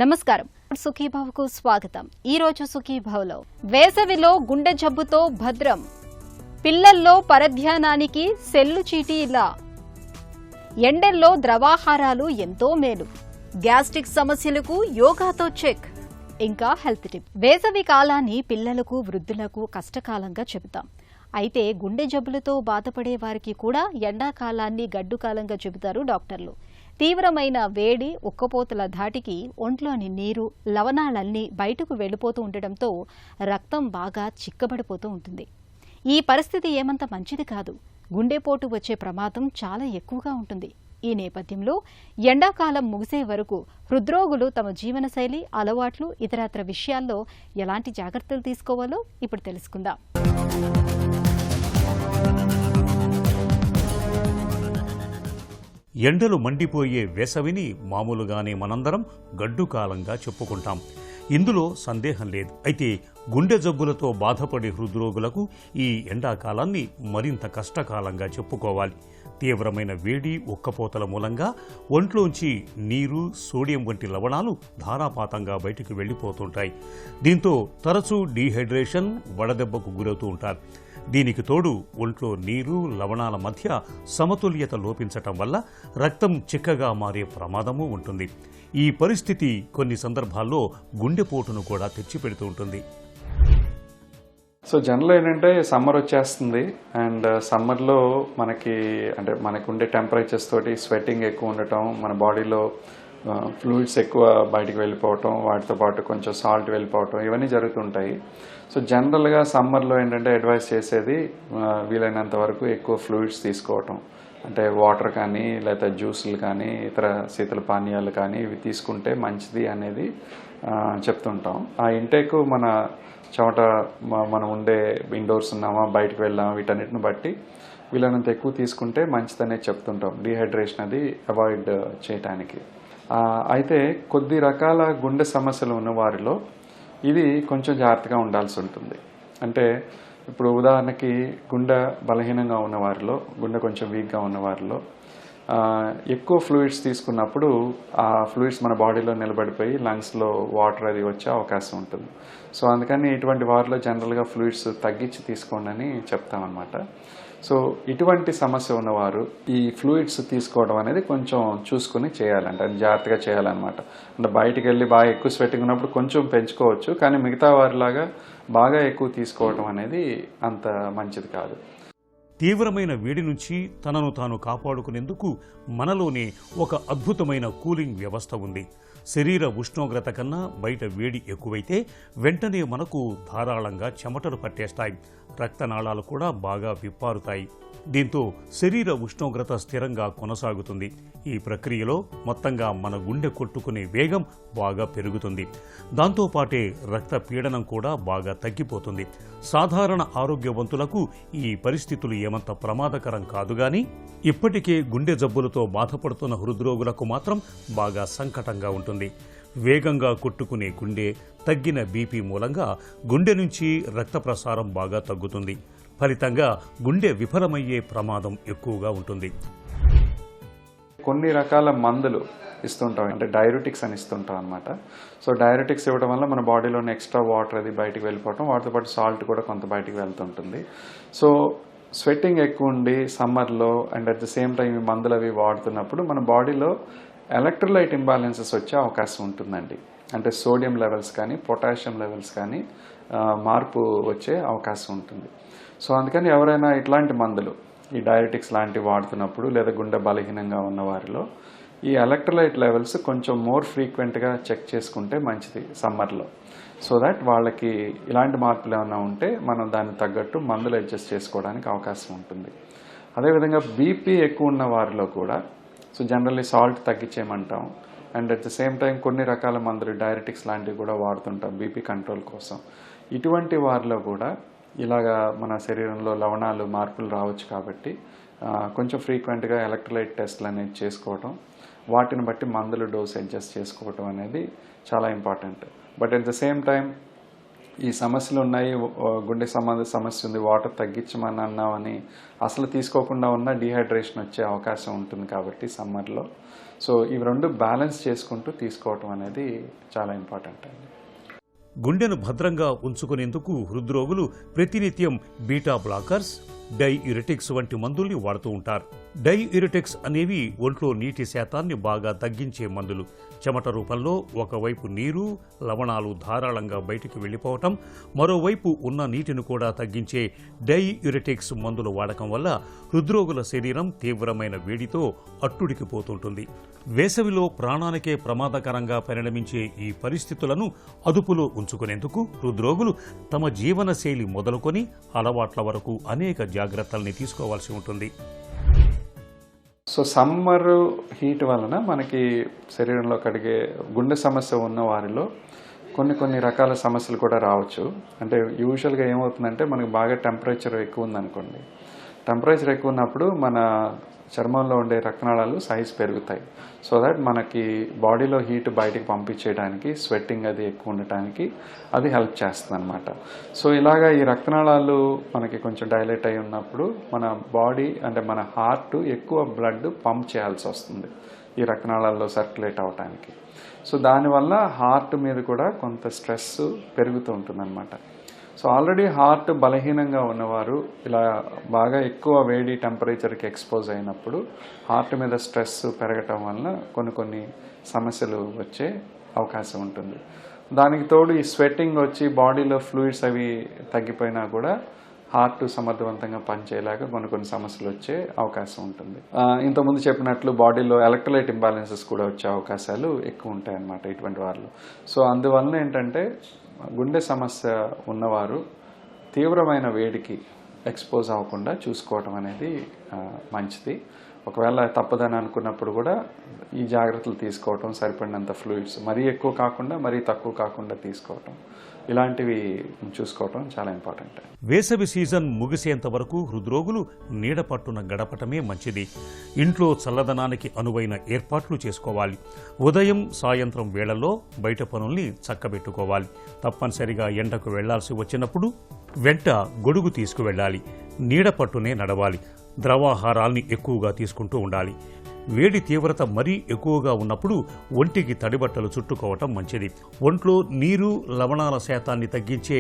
నమస్కారం. సుఖీభావకు స్వాగతం. ఈ రోజు సుఖీభావలో వేసవిలో గుండె జబ్బుతో భద్రం, పిల్లల్లో పరధ్యానానికి సెల్లు చీటీ ఇలా, ఎండల్లో ద్రవాహారాలు ఎంతో మేలు, గ్యాస్ట్రిక్ సమస్యలకు యోగాతో చెక్, ఇంకా హెల్త్ టిప్. వేసవి కాలాన్ని పిల్లలకు వృద్ధులకు కష్టకాలంగా చెబుతాం. అయితే గుండె జబ్బులతో బాధపడే వారికి కూడా ఎండాకాలాన్ని గడ్డుకాలంగా చెబుతారు డాక్టర్లు. తీవ్రమైన వేడి, ఉక్కపోతల ధాటికి ఒంట్లోని నీరు, లవణాలన్నీ బయటకు వెళ్లిపోతూ ఉండటంతో రక్తం బాగా చిక్కబడిపోతూ ఉంటుంది. ఈ పరిస్థితి ఏమంత మంచిది కాదు. గుండెపోటు వచ్చే ప్రమాదం చాలా ఎక్కువగా ఉంటుంది. ఈ నేపథ్యంలో ఎండాకాలం ముగిసే వరకు హృద్రోగులు తమ జీవనశైలి, అలవాట్లు, ఇతరత్ర విషయాల్లో ఎలాంటి జాగ్రత్తలు తీసుకోవాలో ఇప్పుడు తెలుసుకుందాం. ఎండలు మండిపోయే వేసవిని మామూలుగానే మనందరం గడ్డు కాలంగా చెప్పుకుంటాం. ఇందులో సందేహం లేదు. అయితే గుండె జబ్బులతో బాధపడే హృద్రోగులకు ఈ ఎండాకాలాన్ని మరింత కష్టకాలంగా చెప్పుకోవాలి. తీవ్రమైన వేడి, ఉక్కపోతల మూలంగా ఒంట్లోంచి నీరు, సోడియం వంటి లవణాలు ధారాపాతంగా బయటకు వెళ్లిపోతుంటాయి. దీంతో తరచూ డీహైడ్రేషన్, వడదెబ్బకు గురవుతూ ఉంటారు. దీనికి తోడు ఒంట్లో నీరు, లవణాల మధ్య సమతుల్యత లోపించటం వల్ల రక్తం చిక్కగా మారే ప్రమాదమూ ఉంటుంది. ఈ పరిస్థితి కొన్ని సందర్భాల్లో గుండెపోటును కూడా తెచ్చిపెడుతూ ఉంటుంది. సో జనరల్ ఏంటంటే సమ్మర్ వచ్చేస్తుంది అండ్ సమ్మర్లో మనకు ఉండే టెంపరేచర్స్ తోటి స్వెట్టింగ్ ఎక్కువ ఉండటం, మన బాడీలో ఫ్లూయిడ్స్ ఎక్కువ బయటకు వెళ్ళిపోవటం, వాటితో పాటు కొంచెం సాల్ట్ వెళ్ళిపోవటం, ఇవన్నీ జరుగుతుంటాయి. సో జనరల్గా సమ్మర్లో ఏంటంటే అడ్వైస్ చేసేది వీలైనంత వరకు ఎక్కువ ఫ్లూయిడ్స్ తీసుకోవటం, అంటే వాటర్ కానీ లేకపోతే జ్యూసులు కానీ ఇతర శీతల పానీయాలు కానీ ఇవి తీసుకుంటే మంచిది అనేది చెప్తుంటాం. ఆ ఇంటేక్ మన చెమట, మనం ఉండే ఇండోర్స్ ఉన్నామా, బయటకు వెళ్ళామా, వీటన్నిటిని బట్టి వీలైనంత ఎక్కువ తీసుకుంటే మంచిదనేది చెప్తుంటాం, డీహైడ్రేషన్ అది అవాయిడ్ చేయటానికి. అయితే కొద్ది రకాల గుండె సమస్యలు ఉన్న వారిలో ఇది కొంచెం జాగ్రత్తగా ఉండాల్సి ఉంటుంది. అంటే ఇప్పుడు ఉదాహరణకి గుండె బలహీనంగా ఉన్న వారిలో, గుండె కొంచెం వీక్గా ఉన్న వారిలో ఎక్కువ ఫ్లూయిడ్స్ తీసుకున్నప్పుడు ఆ ఫ్లూయిడ్స్ మన బాడీలో నిలబడిపోయి లంగ్స్లో వాటర్ అది వచ్చే అవకాశం ఉంటుంది. సో అందుకని ఇటువంటి వారిలో జనరల్గా ఫ్లూయిడ్స్ తగ్గించి తీసుకోండి అని చెప్తామన్నమాట. సో ఇటువంటి సమస్య ఉన్నవారు ఈ ఫ్లూయిడ్స్ తీసుకోవడం అనేది కొంచెం చూసుకుని చేయాలంట, అది జాగ్రత్తగా చేయాలన్నమాట. అంటే బయటికి వెళ్ళి బాగా ఎక్కువ స్వెట్టింగ్ ఉన్నప్పుడు కొంచెం పెంచుకోవచ్చు, కానీ మిగతా వారిలాగా బాగా ఎక్కువ తీసుకోవడం అనేది అంత మంచిది కాదు. తీవ్రమైన వేడి నుంచి తనను తాను కాపాడుకునేందుకు మనలోనే ఒక అద్భుతమైన కూలింగ్ వ్యవస్థ ఉంది. శరీర ఉష్ణోగ్రత కన్నా బయట వేడి ఎక్కువైతే వెంటనే మనకు ధారాళంగా చెమటలు పట్టేస్తాయి. రక్తనాళాలు కూడా బాగా విప్పారుతాయి. దీంతో శరీర ఉష్ణోగ్రత స్థిరంగా కొనసాగుతుంది. ఈ ప్రక్రియలో మొత్తంగా మన గుండె కొట్టుకునే వేగం బాగా పెరుగుతుంది. దాంతోపాటే రక్త పీడనం కూడా బాగా తగ్గిపోతుంది. సాధారణ ఆరోగ్యవంతులకు ఈ పరిస్థితులు ఏమంత ప్రమాదకరం కాదు గాని ఇప్పటికే గుండె జబ్బులతో బాధపడుతున్న హృద్రోగులకు మాత్రం బాగా సంకటంగా ఉంటుంది. వేగంగా కొట్టుకునే గుండె, తగ్గిన బీపీ మూలంగా గుండె నుంచి రక్త ప్రసారం బాగా తగ్గుతుంది. ఫలితంగా గుండె విఫలమయ్యే ప్రమాదం ఎక్కువగా ఉంటుంది. కొన్ని రకాల మందులు ఇస్తుంటాం, అంటే డైరెటిక్స్ అని ఇస్తుంటాం అనమాట. సో డైరెటిక్స్ ఇవ్వడం వల్ల మన బాడీలోని ఎక్స్ట్రా వాటర్ అది బయటికి వెళ్ళిపోవటం, వాటితో పాటు సాల్ట్ కూడా కొంత బయటికి వెళ్తుంటుంది. సో స్వెట్టింగ్ ఎక్కువ ఉండి సమ్మర్లో and at the same time ఈ మందులు అవి వాడుతున్నప్పుడు మన బాడీలో ఎలక్ట్రోలైట్ ఇంబ్యాలెన్సెస్ వచ్చే అవకాశం ఉంటుందండి. అంటే సోడియం లెవెల్స్ కానీ పొటాషియం లెవెల్స్ కానీ మార్పు వచ్చే అవకాశం ఉంటుంది. సో అందుకని ఎవరైనా ఇట్లాంటి మందులు, ఈ డైరెటిక్స్ లాంటివి వాడుతున్నప్పుడు లేదా గుండె బలహీనంగా ఉన్న వారిలో ఈ ఎలక్ట్రోలైట్ లెవెల్స్ కొంచెం మోర్ ఫ్రీక్వెంట్గా చెక్ చేసుకుంటే మంచిది సమ్మర్లో. సో దట్ వాళ్ళకి ఇలాంటి మార్పులు ఏమైనా ఉంటే మనం దానికి తగ్గట్టు మందులు అడ్జస్ట్ చేసుకోవడానికి అవకాశం ఉంటుంది. అదేవిధంగా బీపీ ఎక్కువ ఉన్న వారిలో కూడా సో జనరల్లీ సాల్ట్ తగ్గించేయమంటాం and at the same time కొన్ని రకాల మందులు డైరెటిక్స్ లాంటివి కూడా వాడుతుంటాం బీపీ కంట్రోల్ కోసం. ఇటువంటి వారిలో కూడా ఇలాగా మన శరీరంలో లవణాలు మార్పులు రావచ్చు కాబట్టి కొంచెం ఫ్రీక్వెంట్గా ఎలక్ట్రోలైట్ టెస్ట్లు అనేది చేసుకోవటం, వాటిని బట్టి మందులు డోస్ అడ్జస్ట్ చేసుకోవటం అనేది చాలా important. But at the same time ఈ సమస్యలు ఉన్నాయి, గుండె సంబంధ సమస్య ఉంది, వాటర్ తగ్గించమని అన్నామని అసలు తీసుకోకుండా ఉన్న డీహైడ్రేషన్ వచ్చే అవకాశం ఉంటుంది కాబట్టి సమ్మర్లో. సో ఇవి రెండు బ్యాలెన్స్ చేసుకుంటూ తీసుకోవటం అనేది చాలా ఇంపార్టెంట్ అండి. గుండెను భద్రంగా ఉంచుకునేందుకు హృద్రోగులు ప్రతినిత్యం బీటా బ్లాకర్స్, డైయూరెటిక్స్ వంటి మందుల్ని వాడుతూ ఉంటారు. డైయూరెటిక్స్ అనేవి ఒంట్లో నీటి శాతాన్ని బాగా తగ్గించే మందులు. చెమట రూపంలో ఒకవైపు నీరు, లవణాలు ధారాళంగా బయటికి వెళ్లిపోవటం, మరోవైపు ఉన్న నీటిని కూడా తగ్గించే డైయూరెటిక్స్ మందుల వాడకం వల్ల హృద్రోగుల శరీరం తీవ్రమైన వేడితో అట్టుడికిపోతుంటుంది. వేసవిలో ప్రాణానికే ప్రమాదకరంగా పరిణమించే ఈ పరిస్థితులను అదుపులో ఉంచుకునేందుకు హృద్రోగులు తమ జీవనశైలి మొదలుకొని అలవాట్ల వరకు అనేక జాగ్రత్తల్ని తీసుకోవాల్సి ఉంటుంది. సో సమ్మర్ హీట్ వలన మనకి శరీరంలో కడిగే గుండె సమస్య ఉన్న వారిలో కొన్ని రకాల సమస్యలు కూడా రావచ్చు. అంటే యూజువల్గా ఏమవుతుందంటే మనకి బాగా టెంపరేచర్ ఎక్కువ ఉందనుకోండి, టెంపరేచర్ ఎక్కువ ఉన్నప్పుడు మన చర్మంలో ఉండే రక్తనాళాలు సైజ్ పెరుగుతాయి. సో దట్ మనకి బాడీలో హీట్ బయటికి పంపించేయడానికి, స్వెట్టింగ్ అది ఎక్కువ ఉండటానికి అది హెల్ప్ చేస్తుంది అనమాట. సో ఇలాగా ఈ రక్తనాళాలు మనకి కొంచెం డైలేట్ అయి ఉన్నప్పుడు మన బాడీ అంటే మన హార్ట్ ఎక్కువ బ్లడ్ పంప్ చేయాల్సి వస్తుంది ఈ రక్తనాళాల్లో సర్క్యులేట్ అవడానికి. సో దానివల్ల హార్ట్ మీద కూడా కొంత స్ట్రెస్ పెరుగుతూ ఉంటుంది అనమాట. సో ఆల్రెడీ హార్ట్ బలహీనంగా ఉన్నవారు ఇలా బాగా ఎక్కువ వేడి టెంపరేచర్కి ఎక్స్పోజ్ అయినప్పుడు హార్ట్ మీద స్ట్రెస్ పెరగటం వలన కొన్ని సమస్యలు వచ్చే అవకాశం ఉంటుంది. దానికి తోడు ఈ స్వెట్టింగ్ వచ్చి బాడీలో ఫ్లూయిడ్స్ అవి తగ్గిపోయినా కూడా హార్ట్ సమర్థవంతంగా పనిచేయలేక కొన్ని సమస్యలు వచ్చే అవకాశం ఉంటుంది. ఇంతకుముందు చెప్పినట్లు బాడీలో ఎలక్ట్రోలైట్ ఇంబ్యాలెన్సెస్ కూడా వచ్చే అవకాశాలు ఎక్కువ ఉంటాయి అన్నమాట ఇటువంటి వారిలో. సో అందువలన ఏంటంటే గుండె సమస్య ఉన్నవారు తీవ్రమైన వేడికి ఎక్స్పోజ్ అవ్వకుండా చూసుకోవటం అనేది మంచిది. ఒకవేళ తప్పదని అనుకున్నప్పుడు కూడా ఈ జాగ్రత్తలు తీసుకోవటం, సరిపడినంత ఫ్లూయిడ్స్ మరీ ఎక్కువ కాకుండా మరీ తక్కువ కాకుండా తీసుకోవటం, ఇలాంటివి చూసుకోవటం చాలా ఇంపార్టెంట్. వేసవి సీజన్ ముగిసేంత వరకు హృద్రోగులు నీడ పట్టున గడపటమే మంచిది. ఇంట్లో చల్లదనానికి అనువైన ఏర్పాట్లు చేసుకోవాలి. ఉదయం సాయంత్రం వేళల్లో బయట పనుల్ని చక్కబెట్టుకోవాలి. తప్పనిసరిగా ఎండకు వెళ్లాల్సి వచ్చినప్పుడు వెంట గొడుగు తీసుకువెళ్ళాలి. నీడ పట్టునే నడవాలి. ద్రవాహారాల్ని ఎక్కువగా తీసుకుంటూ ఉండాలి. వేడి తీవ్రత మరీ ఎక్కువగా ఉన్నప్పుడు ఒంటికి తడిబట్టలు చుట్టుకోవటం మంచిది. ఒంట్లో నీరు, లవణాల శాతాన్ని తగ్గించే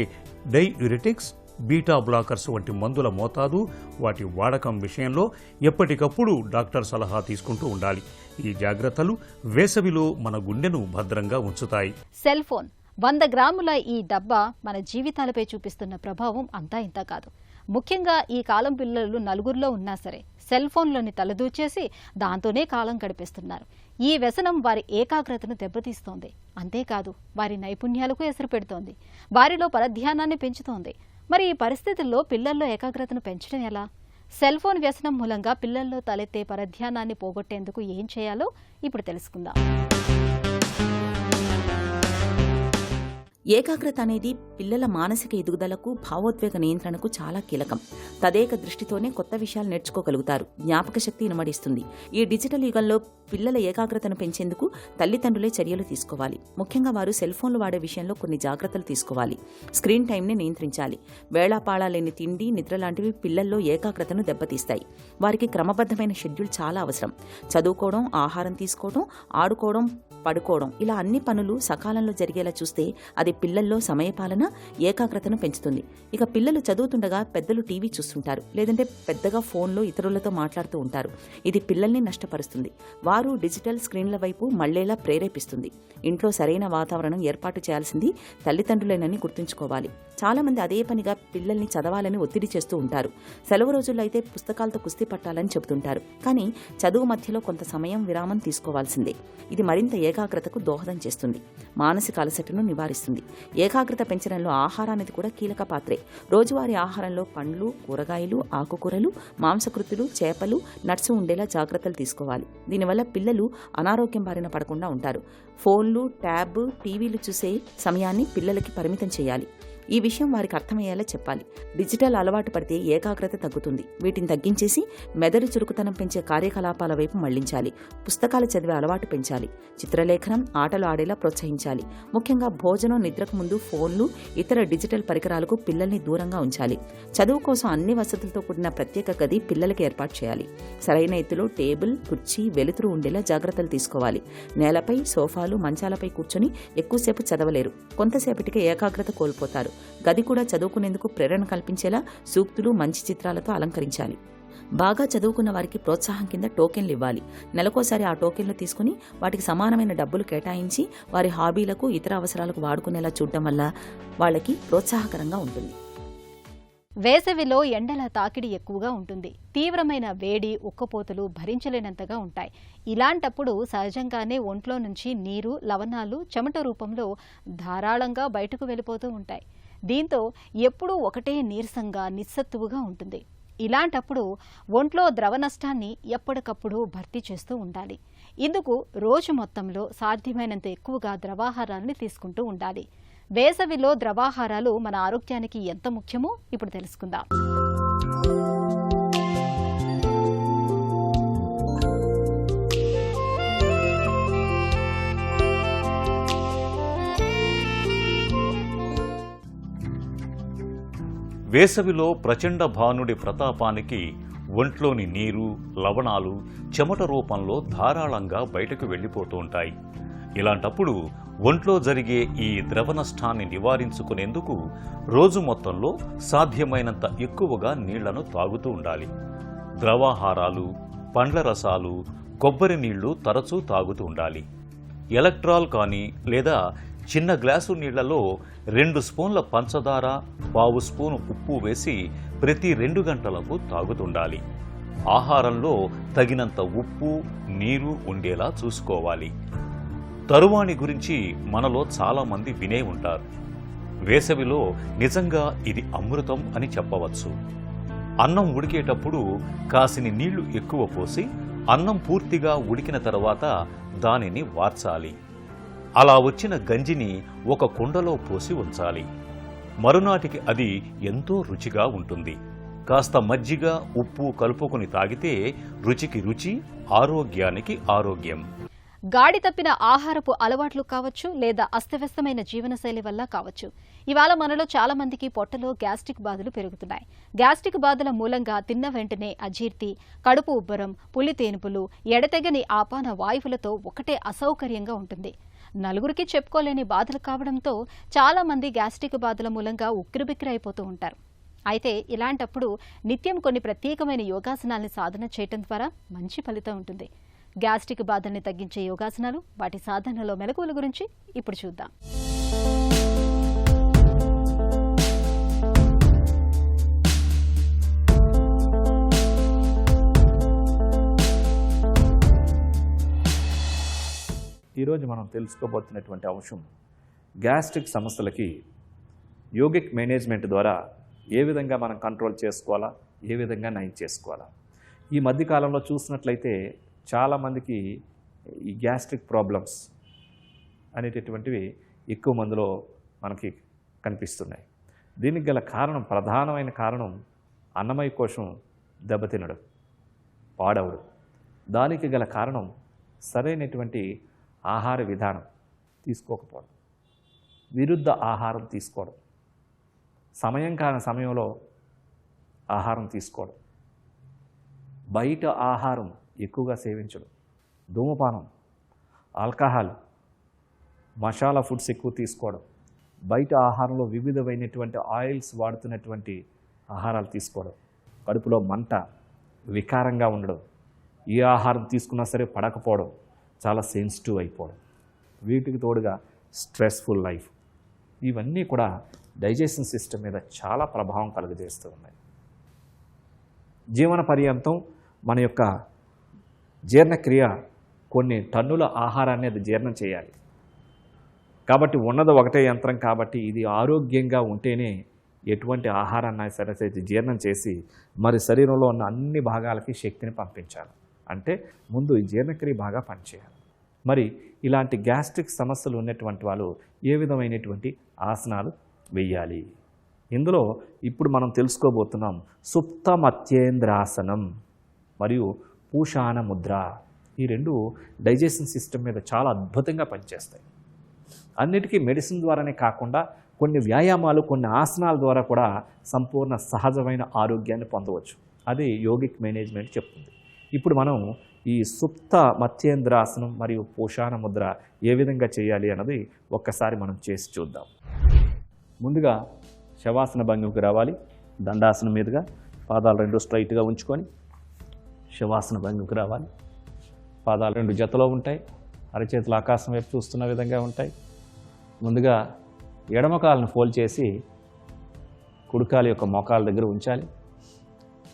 డైయూరెటిక్స్, బీటా బ్లాకర్స్ వంటి మందుల మోతాదు, వాటి వాడకం విషయంలో ఎప్పటికప్పుడు డాక్టర్ సలహా తీసుకుంటూ ఉండాలి. ఈ జాగ్రత్తలు వేసవిలో మన గుండెను భద్రంగా ఉంచుతాయి. సెల్ ఫోన్ 100 గ్రాముల ఈ డబ్బా మన జీవితాలపై చూపిస్తున్న ప్రభావం అంతా ఇంత కాదు. ముఖ్యంగా ఈ కాలం పిల్లలు నలుగురిలో ఉన్నా సరే సెల్ ఫోన్లోని తలదూచేసి దాంతోనే కాలం గడిపేస్తున్నారు. ఈ వ్యసనం వారి ఏకాగ్రతను దెబ్బతీస్తోంది. అంతేకాదు వారి నైపుణ్యాలకు ఎసరు పెడుతోంది. వారిలో పరధ్యానాన్ని పెంచుతోంది. మరి ఈ పరిస్థితుల్లో పిల్లల్లో ఏకాగ్రతను పెంచడం ఎలా? సెల్ ఫోన్ వ్యసనం మూలంగా పిల్లల్లో తలెత్తే పరధ్యానాన్ని పోగొట్టేందుకు ఏం చేయాలో ఇప్పుడు తెలుసుకుందాం. ఏకాగ్రత అనేది పిల్లల మానసిక ఎదుగుదలకు, భావోద్వేగ నియంత్రణకు చాలా కీలకం. తదేక దృష్టితోనే కొత్త విషయాలు నేర్చుకోగలుగుతారు. జ్ఞాపక శక్తి ఇనుమడిస్తుంది. ఈ డిజిటల్ యుగంలో పిల్లల ఏకాగ్రతను పెంచేందుకు తల్లిదండ్రులే చర్యలు తీసుకోవాలి. ముఖ్యంగా వారు సెల్ ఫోన్లు వాడే విషయంలో కొన్ని జాగ్రత్తలు తీసుకోవాలి. స్క్రీన్ టైంని నియంత్రించాలి. వేళాపాళా లేని తిండి, నిద్ర లాంటివి పిల్లల్లో ఏకాగ్రతను దెబ్బతీస్తాయి. వారికి క్రమబద్ధమైన షెడ్యూల్ చాలా అవసరం. చదువుకోవడం, ఆహారం తీసుకోవడం, ఆడుకోవడం, పడుకోవడం ఇలా అన్ని పనులు సకాలంలో జరిగేలా చూస్తే అది పిల్లల్లో సమయపాలన, ఏకాగ్రతను పెంచుతుంది. ఇక పిల్లలు చదువుతుండగా పెద్దలు టీవీ చూస్తుంటారు, లేదంటే పెద్దగా ఫోన్లో ఇతరులతో మాట్లాడుతూ ఉంటారు. ఇది పిల్లల్ని నష్టపరుస్తుంది. వారు డిజిటల్ స్క్రీన్ల వైపు మళ్లేలా ప్రేరేపిస్తుంది. ఇంట్లో సరైన వాతావరణం ఏర్పాటు చేయాల్సింది తల్లిదండ్రులేనని గుర్తుంచుకోవాలి. చాలా మంది అదే పనిగా పిల్లల్ని చదవాలని ఒత్తిడి చేస్తూ ఉంటారు. సెలవు రోజుల్లో అయితే పుస్తకాలతో కుస్తీ పట్టాలని చెబుతుంటారు. కానీ చదువు మధ్యలో కొంత సమయం విరామం తీసుకోవాల్సిందే. ఇది మరింత ఏకాగ్రతకు దోహదం చేస్తుంది. మానసిక అలసటను నివారిస్తుంది. ఏకాగ్రత పెంచడంలో ఆహారానికి కూడా కీలక పాత్రే. రోజువారీ ఆహారంలో పండ్లు, కూరగాయలు, ఆకుకూరలు, మాంసకృతులు, చేపలు, నట్స్ ఉండేలా జాగ్రత్తలు తీసుకోవాలి. దీనివల్ల పిల్లలు అనారోగ్యం బారిన పడకుండా ఉంటారు. ఫోన్లు, ట్యాబ్, టీవీలు చూసే సమయాన్ని పిల్లలకి పరిమితం చేయాలి. ఈ విషయం వారికి అర్థమయ్యేలా చెప్పాలి. డిజిటల్ అలవాటు పడితే ఏకాగ్రత తగ్గుతుంది. వీటిని తగ్గించేసి మెదడు చురుకుతనం పెంచే కార్యకలాపాల వైపు మళ్లించాలి. పుస్తకాలు చదివే అలవాటు పెంచాలి. చిత్రలేఖనం, ఆటలు ఆడేలా ప్రోత్సహించాలి. ముఖ్యంగా భోజనం, నిద్రకు ముందు ఫోన్లు, ఇతర డిజిటల్ పరికరాలకు పిల్లల్ని దూరంగా ఉంచాలి. చదువు కోసం అన్ని వసతులతో కూడిన ప్రత్యేక గది పిల్లలకి ఏర్పాటు చేయాలి. సరైన ఎత్తులో టేబుల్, కుర్చీ, వెలుతురు ఉండేలా జాగ్రత్తలు తీసుకోవాలి. నేలపై, సోఫాలు, మంచాలపై కూర్చొని ఎక్కువసేపు చదవలేరు. కొంతసేపటికి ఏకాగ్రత కోల్పోతారు. గది కూడా చదువుకునేందుకు ప్రేరణ కల్పించేలా సూక్తులు, మంచి చిత్రాలతో అలంకరించాలి. బాగా చదువుకున్న వారికి ప్రోత్సాహం కింద టోకెన్లు ఇవ్వాలి. నెలకోసారి ఆ టోకెన్లు తీసుకుని వాటికి సమానమైన డబ్బులు కేటాయించి వారి హాబీలకు, ఇతర అవసరాలకు వాడుకునేలా చూడటం వల్ల వాళ్ళకి ప్రోత్సాహకరంగా ఉంటుంది. వేసవిలో ఎండల తాకిడి ఎక్కువగా ఉంటుంది. తీవ్రమైన వేడి, ఉక్కపోతలు భరించలేనంతగా ఉంటాయి. ఇలాంటప్పుడు సహజంగానే ఒంట్లో నుంచి నీరు, లవణాలు చెమట రూపంలో ధారాళంగా బయటకు వెళ్ళిపోతూ ఉంటాయి. దీంతో ఎప్పుడూ ఒకటే నీరసంగా, నిస్సత్తువుగా ఉంటుంది. ఇలాంటప్పుడు ఒంట్లో ద్రవ నష్టాన్ని ఎప్పటికప్పుడు భర్తీ చేస్తూ ఉండాలి. ఇందుకు రోజు మొత్తంలో సాధ్యమైనంత ఎక్కువగా ద్రవాహారాన్ని తీసుకుంటూ ఉండాలి. వేసవిలో ద్రవాహారాలు మన ఆరోగ్యానికి ఎంత ముఖ్యమో ఇప్పుడు తెలుసుకుందాం. వేసవిలో ప్రచండ భానుడి ప్రతాపానికి ఒంట్లోని నీరు, లవణాలు చెమట రూపంలో ధారాళంగా బయటకు వెళ్ళిపోతూ ఉంటాయి. ఇలాంటప్పుడు ఒంట్లో జరిగే ఈ ద్రవ నష్టాన్ని నివారించుకునేందుకు రోజు మొత్తంలో సాధ్యమైనంత ఎక్కువగా నీళ్లను తాగుతూ ఉండాలి. ద్రవాహారాలు, పండ్ల రసాలు, కొబ్బరి నీళ్లు తరచూ తాగుతూ ఉండాలి. ఎలక్ట్రాల్ కానీ లేదా చిన్న గ్లాసు నీళ్లలో 2 స్పూన్ల పంచదార, 1/2 స్పూను ఉప్పు వేసి ప్రతి 2 గంటలకు తాగుతుండాలి. ఆహారంలో తగినంత ఉప్పు, నీరు ఉండేలా చూసుకోవాలి. తరువాణి గురించి మనలో చాలామంది వినే ఉంటారు. వేసవిలో నిజంగా ఇది అమృతం అని చెప్పవచ్చు. అన్నం ఉడికేటప్పుడు కాసిని నీళ్లు ఎక్కువ పోసి అన్నం పూర్తిగా ఉడికిన తర్వాత దానిని వార్చాలి. అలా వచ్చిన గంజిని ఒక కుండలో పోసి ఉంచాలి. మరునాటికి అది ఎంతో రుచిగా ఉంటుంది. కాస్త మజ్జిగ, ఉప్పు కలుపుకొని తాగితే రుచికి రుచి, ఆరోగ్యానికి ఆరోగ్యం. గాడి తప్పిన ఆహారపు అలవాట్లు కావచ్చు, లేదా అస్తవ్యస్తమైన జీవనశైలి వల్ల కావచ్చు. ఇవాళ మనలో చాలా మందికి పొట్టలో గ్యాస్ట్రిక్ బాధలు పెరుగుతున్నాయి. గ్యాస్ట్రిక్ బాధల మూలంగా తిన్న వెంటనే అజీర్తి, కడుపు ఉబ్బరం, పులి తేనుపులు, ఎడతెగని ఆపాన వాయువులతో ఒకటే అసౌకర్యంగా ఉంటుంది. నలుగురికి చెప్పుకోలేని బాధలు కావడంతో చాలా మంది గ్యాస్ట్రిక్ బాధల మూలంగా ఉక్కిరిబిక్కిరి అయిపోతూ ఉంటారు. అయితే ఇలాంటప్పుడు నిత్యం కొన్ని ప్రత్యేకమైన యోగాసనాల్ని సాధన చేయటం ద్వారా మంచి ఫలితం ఉంటుంది. గ్యాస్ట్రిక్ బాధల్ని తగ్గించే యోగాసనాలు, వాటి సాధనలో మెలకువల గురించి ఇప్పుడు చూద్దాం. ఈరోజు మనం తెలుసుకోబోతున్నటువంటి అంశం గ్యాస్ట్రిక్ సమస్యలకి యోగిక్ మేనేజ్మెంట్ ద్వారా ఏ విధంగా మనం కంట్రోల్ చేసుకోవాలా, ఏ విధంగా నయం చేసుకోవాలా. ఈ మధ్యకాలంలో చూసినట్లయితే చాలామందికి ఈ గ్యాస్ట్రిక్ ప్రాబ్లమ్స్ అనేటటువంటివి ఎక్కువ మందిలో మనకి కనిపిస్తున్నాయి. దీనికి గల కారణం, ప్రధానమైన కారణం అన్నమయ కోశం దెబ్బతినడం, పాడవడం. దానికి గల కారణం సరైనటువంటి ఆహార విధానం తీసుకోకపోవడం, విరుద్ధ ఆహారం తీసుకోవడం, సమయం కాని సమయంలో ఆహారం తీసుకోవడం, బయట ఆహారం ఎక్కువగా సేవించడం, ధూమపానం, ఆల్కహాల్, మసాలా ఫుడ్స్ ఎక్కువ తీసుకోవడం, బయట ఆహారంలో వివిధమైనటువంటి ఆయిల్స్ వాడుతున్నటువంటి ఆహారాలు తీసుకోవడం, కడుపులో మంట, వికారంగా ఉండడం, ఏ ఆహారం తీసుకున్నా సరే పడకపోవడం, చాలా సెన్సిటివ్ అయిపోవడం, వీటికి తోడుగా స్ట్రెస్ఫుల్ లైఫ్, ఇవన్నీ కూడా డైజెషన్ సిస్టమ్ మీద చాలా ప్రభావం కలుగజేస్తూ ఉన్నాయి. జీవన పర్యంతం మన యొక్క జీర్ణక్రియ కొన్ని టన్నుల ఆహారాన్ని అది జీర్ణం చేయాలి. కాబట్టి ఉన్నది ఒకటే యంత్రం. కాబట్టి ఇది ఆరోగ్యంగా ఉంటేనే ఎటువంటి ఆహారాన్ని సరే జీర్ణం చేసి మరి శరీరంలో ఉన్న అన్ని భాగాలకి శక్తిని పంపించాలి. అంటే ముందు ఈ జీర్ణక్రియ బాగా పనిచేయాలి. మరి ఇలాంటి గ్యాస్ట్రిక్ సమస్యలు ఉన్నటువంటి వాళ్ళు ఏ విధమైనటువంటి ఆసనాలు వెయ్యాలి. ఇందులో ఇప్పుడు మనం తెలుసుకోబోతున్నాం సుప్త మత్యేంద్రాసనం మరియు పూషాణ ముద్ర. ఈ రెండు డైజెషన్ సిస్టమ్ మీద చాలా అద్భుతంగా పనిచేస్తాయి. అన్నిటికీ మెడిసిన్ ద్వారానే కాకుండా కొన్ని వ్యాయామాలు, కొన్ని ఆసనాల ద్వారా కూడా సంపూర్ణ సహజమైన ఆరోగ్యాన్ని పొందవచ్చు. అది యోగిక్ మేనేజ్మెంట్ చెప్తుంది. ఇప్పుడు మనం ఈ సుప్త మత్యేంద్రాసనం మరియు పూషాణ ముద్ర ఏ విధంగా చేయాలి అన్నది ఒక్కసారి మనం చేసి చూద్దాం. ముందుగా శవాసన భంగిమకి రావాలి. దండాసనం మీదుగా పాదాలు రెండు స్ట్రైట్గా ఉంచుకొని శవాసన భంగిమకి రావాలి. పాదాలు రెండు జతలో ఉంటాయి. అరచేతులు ఆకాశం వైపు చూస్తున్న విధంగా ఉంటాయి. ముందుగా ఎడమ కాలను ఫోల్డ్ చేసి కుడికాలు యొక్క మోకాల దగ్గర ఉంచాలి.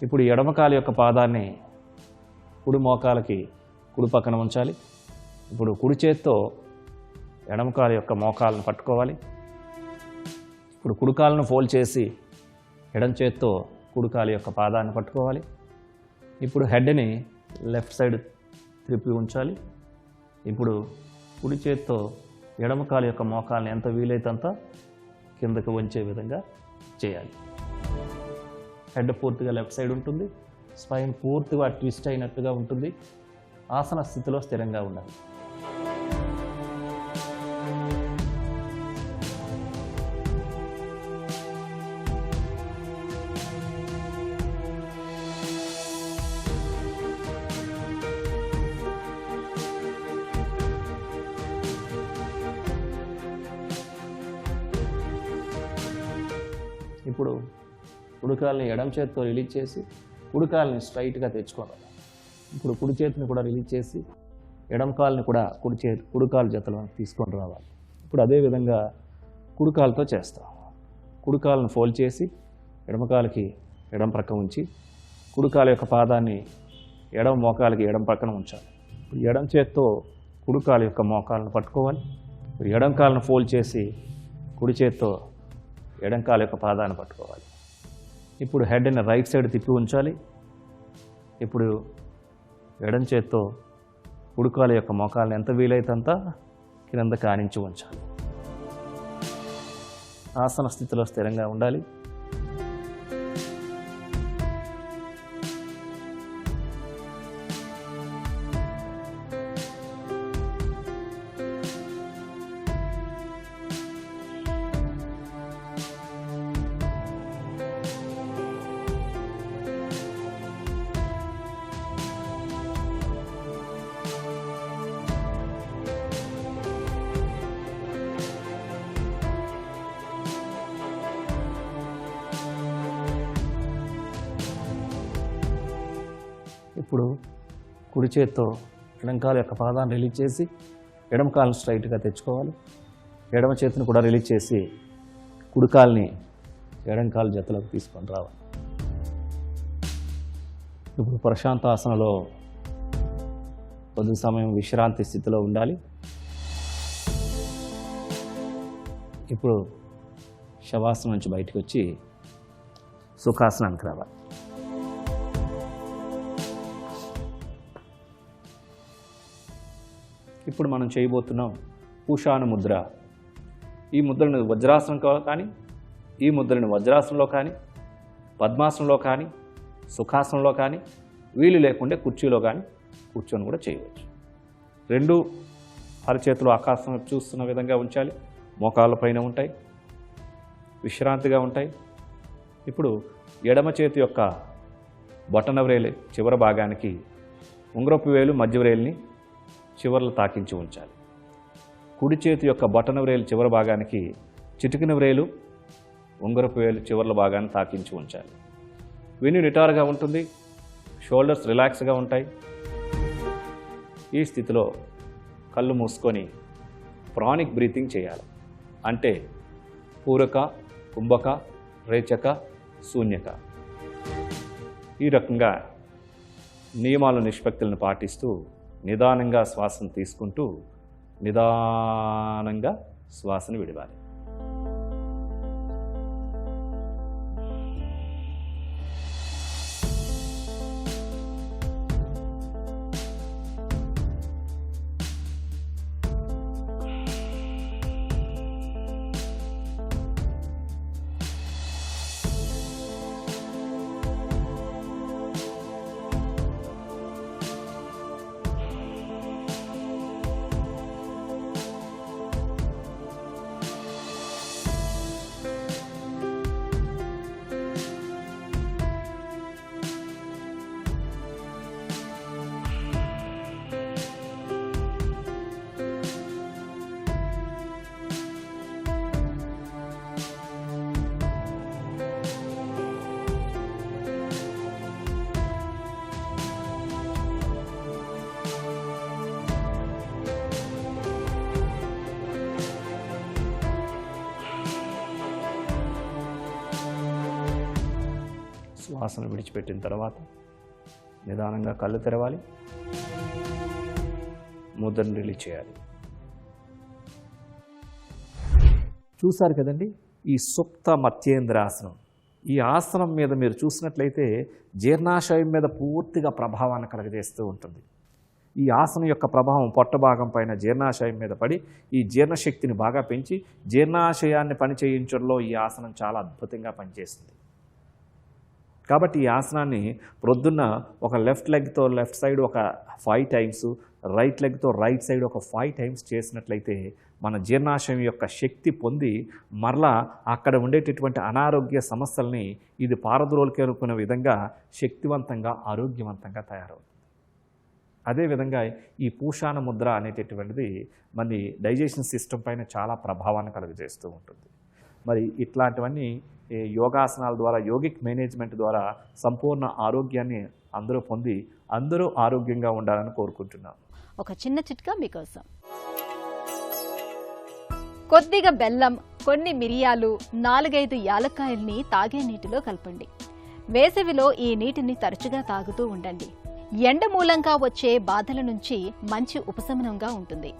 ఇప్పుడు ఎడమ కాలు యొక్క పాదాన్ని కుడి మోకాలకి కుడి పక్కన ఉంచాలి. ఇప్పుడు కుడి చేత్తో ఎడమ కాలు యొక్క మోకాలను పట్టుకోవాలి. ఇప్పుడు కుడికాలను ఫోల్డ్ చేసి ఎడమ చేత్తో కుడికాలు యొక్క పాదాన్ని పట్టుకోవాలి. ఇప్పుడు హెడ్ని లెఫ్ట్ సైడ్ త్రిప్పి ఉంచాలి. ఇప్పుడు కుడి చేత్తో ఎడమ కాలు యొక్క మోకాలను ఎంత వీలైతే అంత కిందకు వంచే విధంగా చేయాలి. హెడ్ పూర్తిగా లెఫ్ట్ సైడ్ ఉంటుంది. స్పైన్ పూర్తిగా ట్విస్ట్ అయినట్టుగా ఉంటుంది. ఆసన స్థితిలో స్థిరంగా ఉండాలి. ఇప్పుడు కుడికాల్ని ఎడమ చేతితో రిలీజ్ చేసి కుడికాల్ని స్ట్రైట్గా తెచ్చుకోవాలి. ఇప్పుడు కుడి చేతిని కూడా రిలీజ్ చేసి ఎడమ కాల్ని కూడా కుడికాలు జతలో తీసుకొని రావాలి. ఇప్పుడు అదేవిధంగా కుడికాలతో చేస్తాం. కుడికాలను ఫోల్డ్ చేసి ఎడమకాలకి ఎడమ ప్రక్క ఉంచి కుడికాల యొక్క పాదాన్ని ఎడమ మోకాలకి ఎడమ పక్కన ఉంచాలి. ఇప్పుడు ఎడమ చేత్తో కుడికాల యొక్క మోకాలను పట్టుకోవాలి. ఇప్పుడు ఎడమ కాలను ఫోల్డ్ చేసి కుడి చేత్తో ఎడమ కాలు యొక్క పాదాన్ని పట్టుకోవాలి. ఇప్పుడు హెడ్ని రైట్ సైడ్ తిప్పి ఉంచాలి. ఇప్పుడు ఎడమ చేత్తో కుడికాలు యొక్క మోకాలను ఎంత వీలైతే అంత కింద కానించి ఉంచాలి. ఆసన స్థితిలో స్థిరంగా ఉండాలి. ఇప్పుడు కుడి చేత్తో ఎడమకాల యొక్క పాదాన్ని రిలీజ్ చేసి ఎడమకాలను స్ట్రైట్గా తెచ్చుకోవాలి. ఎడమ చేతిని కూడా రిలీజ్ చేసి కుడికాల్ని ఎడమకాలు జతలోకి తీసుకొని రావాలి. ఇప్పుడు ప్రశాంత ఆసనలో కొద్ది సమయం విశ్రాంతి స్థితిలో ఉండాలి. ఇప్పుడు శవాసనం నుంచి బయటకు వచ్చి సుఖాసనానికి రావాలి. ఇప్పుడు మనం చేయబోతున్నాం పూషాణ ముద్ర. ఈ ముద్రను వజ్రాసనంలో కానీ, ఈ ముద్రను వజ్రాసనంలో కానీ, పద్మాసనంలో కానీ, సుఖాసనంలో కానీ, వీలు లేకుంటే కుర్చీలో కానీ కూర్చొని కూడా చేయవచ్చు. రెండు అరచేతులు ఆకాశం చూస్తున్న విధంగా ఉంచాలి. మోకాళ్ళ పైన ఉంటాయి, విశ్రాంతిగా ఉంటాయి. ఇప్పుడు ఎడమ చేతి యొక్క బొటన వ్రేలు చివరి భాగానికి ఉంగరపు వేలు మధ్య వ్రేలుని చివర్లు తాకించి ఉంచాలి. కుడి చేతి యొక్క బొటన వ్రేలు చివరి భాగానికి చిటికిన వ్రేలు ఉంగరపు వేలు చివర్ల భాగాన్ని తాకించి ఉంచాలి. వెన్ను నిటారుగా ఉంటుంది. షోల్డర్స్ రిలాక్స్గా ఉంటాయి. ఈ స్థితిలో కళ్ళు మూసుకొని ప్రాణిక్ బ్రీతింగ్ చేయాలి. అంటే పూరక, కుంభక, రేచక, శూన్యక. ఈ రకంగా నియమాలు నిష్పత్తులను పాటిస్తూ నిదానంగా శ్వాసను తీసుకుంటూ నిదానంగా శ్వాసను విడవాలి. శ్వాసను విడిచిపెట్టిన తర్వాత నిదానంగా కళ్ళు తెరవాలి, ముద్రను రిలీజ్ చేయాలి. చూశారు కదండి ఈ సుప్త మత్యేంద్రాసనం. ఈ ఆసనం మీద మీరు చూసినట్లయితే జీర్ణాశయం మీద పూర్తిగా ప్రభావాన్ని కలగజేస్తూ ఉంటుంది. ఈ ఆసనం యొక్క ప్రభావం పొట్ట భాగం పైన జీర్ణాశయం మీద పడి ఈ జీర్ణశక్తిని బాగా పెంచి జీర్ణాశయాన్ని పనిచేయించడంలో ఈ ఆసనం చాలా అద్భుతంగా పనిచేస్తుంది. కాబట్టి ఈ ఆసనాన్ని ప్రొద్దున్న ఒక లెఫ్ట్ లెగ్తో లెఫ్ట్ సైడ్ ఒక 5 టైమ్స్, రైట్ లెగ్తో రైట్ సైడ్ ఒక 5 టైమ్స్ చేసినట్లయితే మన జీర్ణాశయం యొక్క శక్తి పొంది మరలా అక్కడ ఉండేటటువంటి అనారోగ్య సమస్యల్ని ఇది పారద్రోలుకునే విధంగా శక్తివంతంగా ఆరోగ్యవంతంగా తయారవుతుంది. అదేవిధంగా ఈ పూషాణ ముద్ర అనేటటువంటిది మన డైజెషన్ సిస్టమ్ పైన చాలా ప్రభావాన్ని కలుగజేస్తూ ఉంటుంది. మరి ఇట్లాంటివన్నీ యోగాసనాల ద్వారా, యోగిక్ మేనేజ్మెంట్ ద్వారా సంపూర్ణ ఆరోగ్యాన్ని అందరూ పొంది అందరూ ఆరోగ్యంగా ఉండాలని కోరుకుంటున్నాను. ఒక చిన్న చిట్కా మీకోసం. కొద్దిగా బెల్లం, కొన్ని మిరియాలు, 4-5 యాలక్కాయల్ని తాగే నీటిలో కలపండి. వేసవిలో ఈ నీటిని తరచుగా తాగుతూ ఉండండి. ఎండ మూలంగా వచ్చే బాధల నుంచి మంచి ఉపశమనంగా ఉంటుంది.